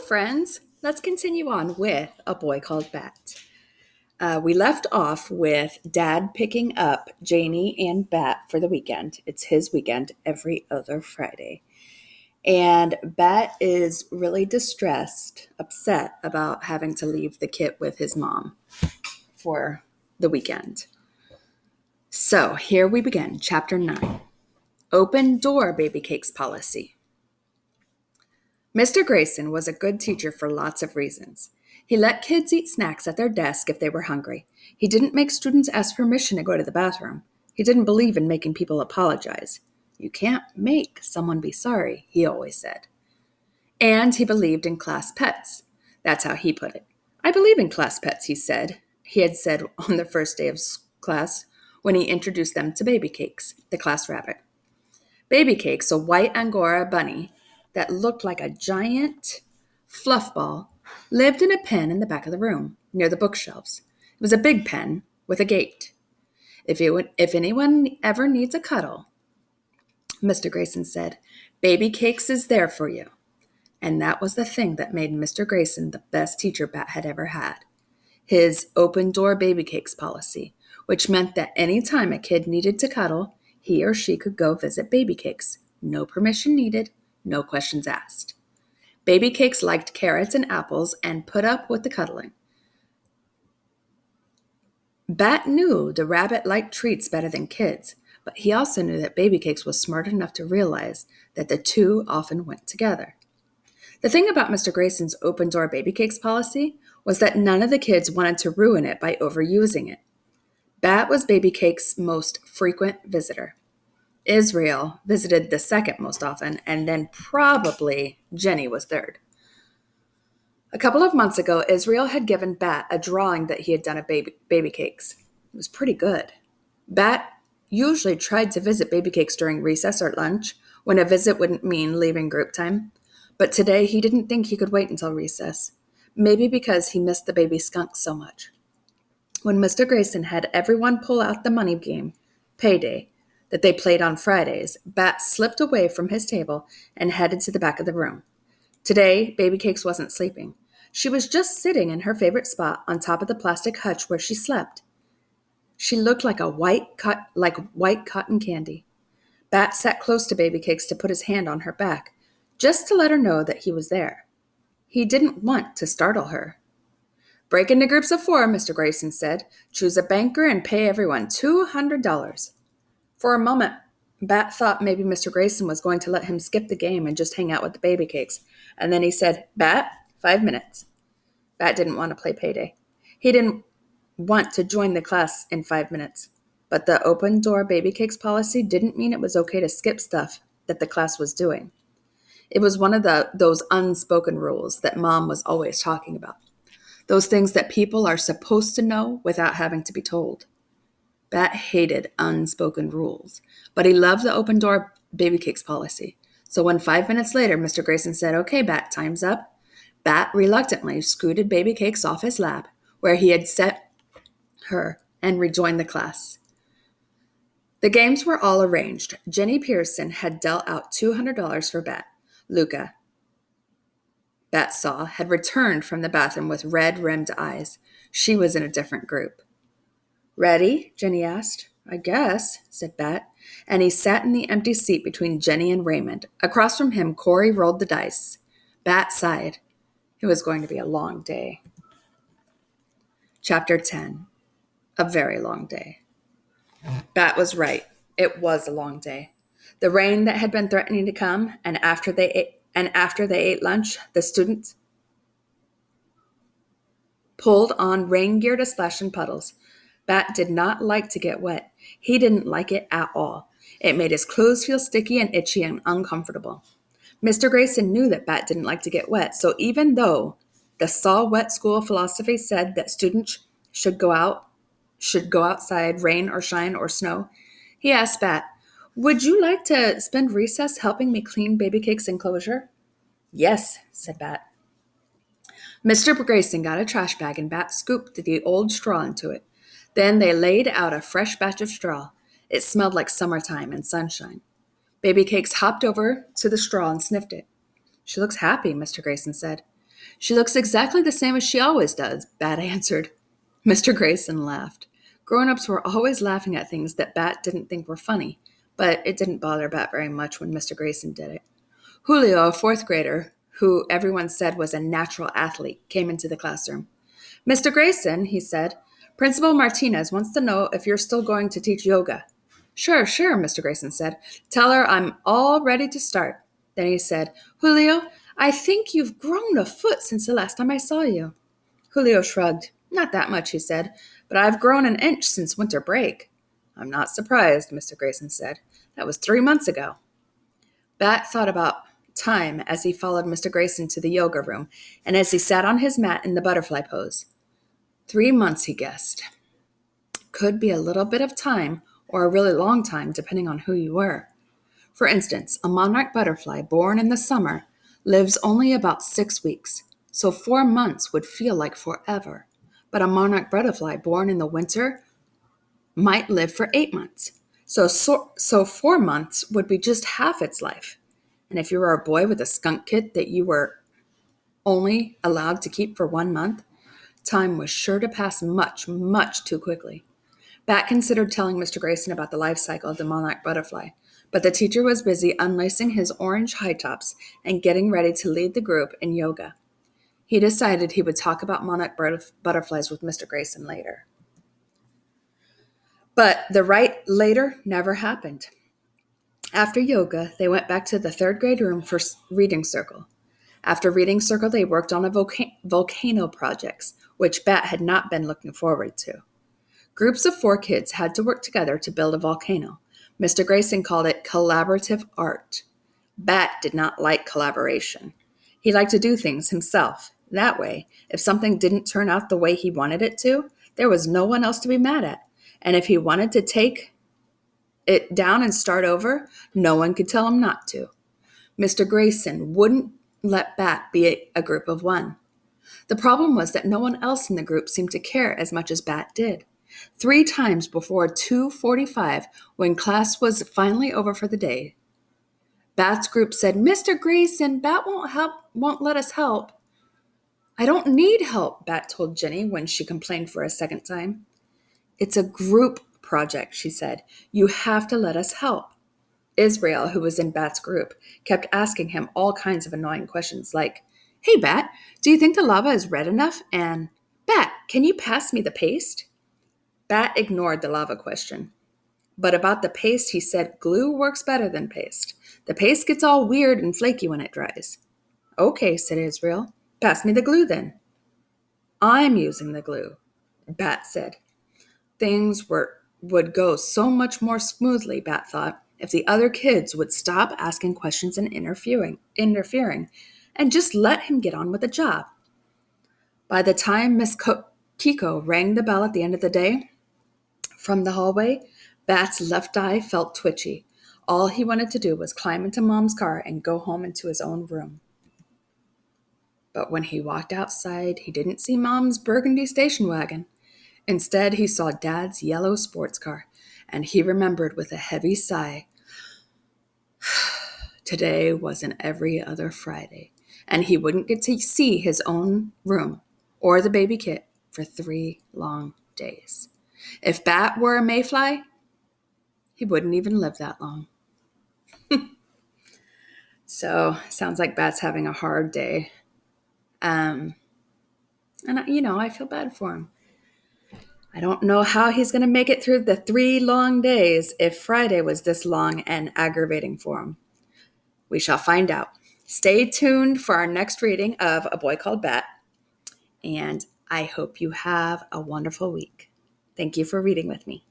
friends. Let's continue on with A Boy Called Bat. We left off with Dad picking up Janie and Bat for the weekend. It's his weekend every other Friday. And Bat is really distressed, upset about having to leave the kit with his mom for the weekend. So here we begin, Chapter 9. Open Door Baby Cakes Policy. Mr. Grayson was a good teacher for lots of reasons. He let kids eat snacks at their desk if they were hungry. He didn't make students ask permission to go to the bathroom. He didn't believe in making people apologize. You can't make someone be sorry, he always said. And he believed in class pets. That's how he put it. I believe in class pets, he said. He had said on the first day of class when he introduced them to Baby Cakes, the class rabbit. Baby Cakes, a white Angora bunny that looked like a giant fluff ball, lived in a pen in the back of the room, near the bookshelves. It was a big pen with a gate. If anyone ever needs a cuddle, Mr. Grayson said, Baby Cakes is there for you. And that was the thing that made Mr. Grayson the best teacher Bat had ever had. His open door Baby Cakes policy, which meant that any time a kid needed to cuddle, he or she could go visit Baby Cakes. No permission needed, no questions asked. Baby Cakes liked carrots and apples and put up with the cuddling. Bat knew the rabbit liked treats better than kids, but he also knew that Baby Cakes was smart enough to realize that the two often went together. The thing about Mr. Grayson's open door Baby Cakes policy was that none of the kids wanted to ruin it by overusing it. Bat was Baby Cakes' most frequent visitor. Israel visited the second most often, and then probably Jenny was third. A couple of months ago, Israel had given Bat a drawing that he had done of baby Cakes. It was pretty good. Bat usually tried to visit Baby Cakes during recess or lunch, when a visit wouldn't mean leaving group time. But today he didn't think he could wait until recess, maybe because he missed the baby skunks so much. When Mr. Grayson had everyone pull out the money game, payday, that they played on Fridays, Bat slipped away from his table and headed to the back of the room. Today, Baby Cakes wasn't sleeping. She was just sitting in her favorite spot on top of the plastic hutch where she slept. She looked like white cotton candy. Bat sat close to Baby Cakes to put his hand on her back, just to let her know that he was there. He didn't want to startle her. Break into groups of 4, Mr. Grayson said. Choose a banker and pay everyone $200. For a moment, Bat thought maybe Mr. Grayson was going to let him skip the game and just hang out with the Baby Cakes. And then he said, Bat, 5 minutes. Bat didn't want to play payday. He didn't want to join the class in 5 minutes. But the open door Baby Cakes policy didn't mean it was okay to skip stuff that the class was doing. It was one of those unspoken rules that Mom was always talking about. Those things that people are supposed to know without having to be told. Bat hated unspoken rules, but he loved the open door Baby Cakes policy. So when 5 minutes later, Mr. Grayson said, okay, Bat, time's up, Bat reluctantly scooted Baby Cakes off his lap, where he had set her, and rejoined the class. The games were all arranged. Jenny Pearson had dealt out $200 for Bat. Luca, Bat saw, had returned from the bathroom with red-rimmed eyes. She was in a different group. Ready? Jenny asked. I guess, said Bat, and he sat in the empty seat between Jenny and Raymond. Across from him, Corey rolled the dice. Bat sighed. It was going to be a long day. Chapter 10. A very long day. Bat was right. It was a long day. The rain that had been threatening to come, and after they ate lunch, the students pulled on rain gear to splash in puddles. Bat did not like to get wet. He didn't like it at all. It made his clothes feel sticky and itchy and uncomfortable. Mr. Grayson knew that Bat didn't like to get wet, so even though the Saw Wet School philosophy said that students should go outside, rain or shine or snow, he asked Bat, would you like to spend recess helping me clean Baby Cake's enclosure? Yes, said Bat. Mr. Grayson got a trash bag and Bat scooped the old straw into it. Then they laid out a fresh batch of straw. It smelled like summertime and sunshine. Baby Cakes hopped over to the straw and sniffed it. She looks happy, Mr. Grayson said. She looks exactly the same as she always does, Bat answered. Mr. Grayson laughed. Grown-ups were always laughing at things that Bat didn't think were funny, but it didn't bother Bat very much when Mr. Grayson did it. Julio, a fourth grader, who everyone said was a natural athlete, came into the classroom. Mr. Grayson, he said, Principal Martinez wants to know if you're still going to teach yoga. Sure, Mr. Grayson said. Tell her I'm all ready to start. Then he said, Julio, I think you've grown a foot since the last time I saw you. Julio shrugged. Not that much, he said, but I've grown an inch since winter break. I'm not surprised, Mr. Grayson said. That was 3 months ago. Bat thought about time as he followed Mr. Grayson to the yoga room and as he sat on his mat in the butterfly pose. 3 months, he guessed. Could be a little bit of time or a really long time, depending on who you were. For instance, a monarch butterfly born in the summer lives only about 6 weeks, so 4 months would feel like forever. But a monarch butterfly born in the winter might live for 8 months. So 4 months would be just half its life. And if you were a boy with a skunk kit that you were only allowed to keep for 1 month, time was sure to pass much, much too quickly. Bat considered telling Mr. Grayson about the life cycle of the monarch butterfly, but the teacher was busy unlacing his orange high tops and getting ready to lead the group in yoga. He decided he would talk about monarch butterflies with Mr. Grayson later. But the right later never happened. After yoga, they went back to the third grade room for reading circle. After reading circle, they worked on a volcano projects, which Bat had not been looking forward to. Groups of 4 kids had to work together to build a volcano. Mr. Grayson called it collaborative art. Bat did not like collaboration. He liked to do things himself. That way, if something didn't turn out the way he wanted it to, there was no one else to be mad at. And if he wanted to take it down and start over, no one could tell him not to. Mr. Grayson wouldn't let Bat be a group of 1. The problem was that no one else in the group seemed to care as much as Bat did. 3 times before 2:45, when class was finally over for the day, Bat's group said, Mr. Grayson, Bat won't let us help. I don't need help, Bat told Jenny when she complained for a second time. It's a group project, she said. You have to let us help. Israel, who was in Bat's group, kept asking him all kinds of annoying questions like, Hey, Bat, do you think the lava is red enough? And, Bat, can you pass me the paste? Bat ignored the lava question. But about the paste, he said, glue works better than paste. The paste gets all weird and flaky when it dries. Okay, said Israel. Pass me the glue then. I'm using the glue, Bat said. Things would go so much more smoothly, Bat thought, if the other kids would stop asking questions and interfering, and just let him get on with the job. By the time Miss Kiko rang the bell at the end of the day, from the hallway, Bat's left eye felt twitchy. All he wanted to do was climb into Mom's car and go home into his own room. But when he walked outside, he didn't see Mom's burgundy station wagon. Instead, he saw Dad's yellow sports car, and he remembered with a heavy sigh, today wasn't every other Friday, and he wouldn't get to see his own room or the baby kit for 3 long days. If Bat were a mayfly, he wouldn't even live that long. So, sounds like Bat's having a hard day. And, I feel bad for him. I don't know how he's going to make it through the 3 long days if Friday was this long and aggravating for him. We shall find out. Stay tuned for our next reading of A Boy Called Bat, and I hope you have a wonderful week. Thank you for reading with me.